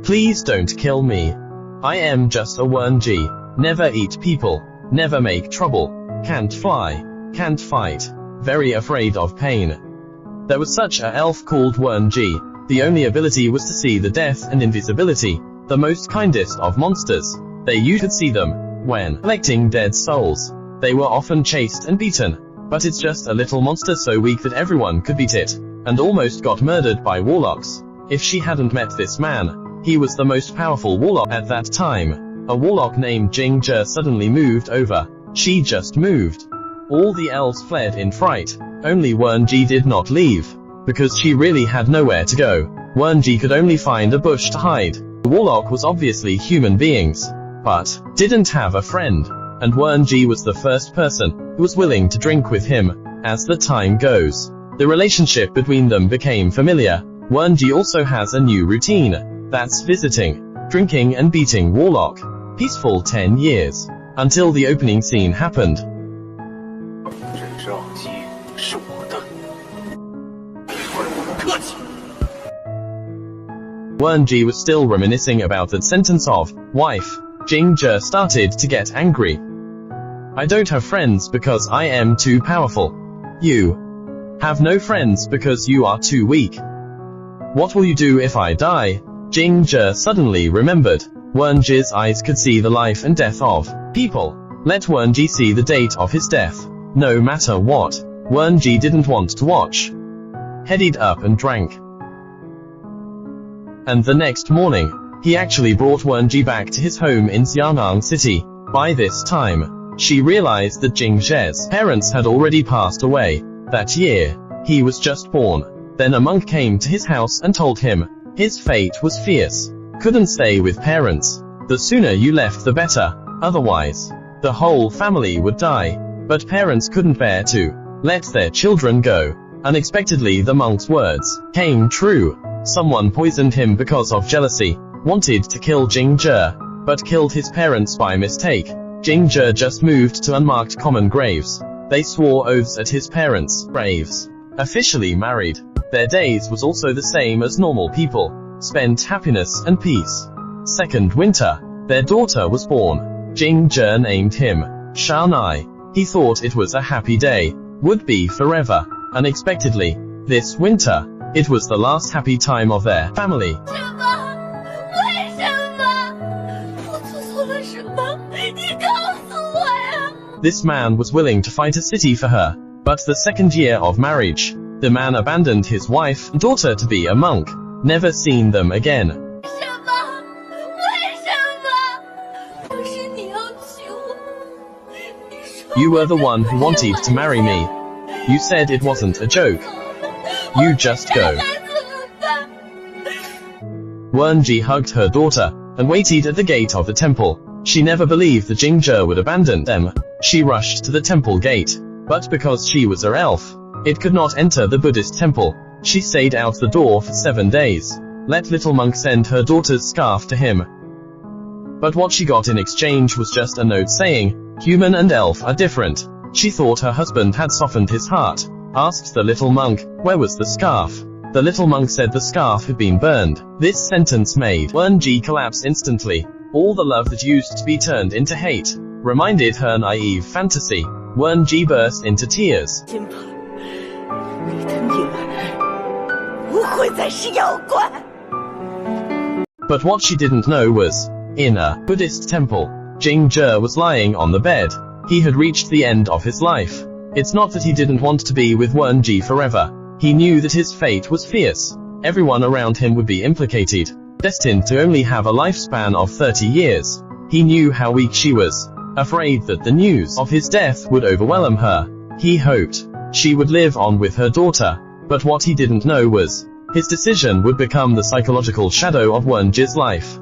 Please don't kill me. I am just a Wen Ji. Never eat people. Never make trouble. Can't fly. Can't fight. Very afraid of pain. There was such a elf called Wen Ji. The only ability was to see the death and invisibility. The most kindest of monsters. They could see them when collecting dead souls. They were often chased and beaten. But it's just a little monster so weak that everyone could beat it, and almost got murdered by warlocks. If she hadn't met this man, he was the most powerful warlock at that time. A warlock named Jing Zhe suddenly moved over. She just moved. All the elves fled in fright. Only Wen Ji did not leave, because she really had nowhere to go. Wen Ji could only find a bush to hide. The warlock was obviously human beings, but didn't have a friend. And Wen Ji was the first person who was willing to drink with him. As the time goes, the relationship between them became familiar. Wen Ji also has a new routine. That's visiting, drinking and beating warlock. Peaceful 10 years. Until the opening scene happened. Wen Ji was still reminiscing about the sentence of wife. Jing Zhe started to get angry. I don't have friends because I am too powerful. You have no friends because you are too weak. What will you do if I die? Jing Zhe suddenly remembered. Wen Ji's eyes could see the life and death of people. Let Wen Ji see the date of his death. No matter what, Wen Ji didn't want to watch. Headed up and drank. And the next morning, he actually brought Wen Ji back to his home in Xiangang City. By this time, she realized that Jing Zhe's parents had already passed away. That year, he was just born. Then a monk came to his house and told him, his fate was fierce. Couldn't stay with parents. The sooner you left the better, otherwise, the whole family would die. But parents couldn't bear to let their children go. Unexpectedly the monk's words came true. Someone poisoned him because of jealousy, wanted to kill Jing Zhe, but killed his parents by mistake. Jing Zhe just moved to unmarked common graves. They swore oaths at his parents' graves. Officially married. Their days was also the same as normal people. Spent happiness and peace. Second winter, their daughter was born. Jing Zhe named him Shanai. He thought it was a happy day. Would be forever. Unexpectedly, this winter, it was the last happy time of their family. This man was willing to fight a city for her, but the second year of marriage, the man abandoned his wife and daughter to be a monk. Never seen them again. You were the one who wanted to marry me. You said it wasn't a joke. You just go. Wen Ji hugged her daughter and waited at the gate of the temple. She never believed that Jing Zhe would abandon them. She rushed to the temple gate, but because she was an elf, it could not enter the Buddhist temple. She stayed out the door for 7 days. Let little monk send her daughter's scarf to him. But what she got in exchange was just a note saying, human and elf are different. She thought her husband had softened his heart. Asked the little monk, where was the scarf? The little monk said the scarf had been burned. This sentence made Wen Ji collapse instantly. All the love that used to be turned into hate reminded her naive fantasy. Wen Ji burst into tears. But what she didn't know was, in a Buddhist temple, Jing Zhe was lying on the bed. He had reached the end of his life. It's not that he didn't want to be with Wen Ji forever. He knew that his fate was fierce. Everyone around him would be implicated, destined to only have a lifespan of 30 years. He knew how weak she was, afraid that the news of his death would overwhelm her. He hoped she would live on with her daughter, but what he didn't know was, his decision would become the psychological shadow of Wen Ji's life.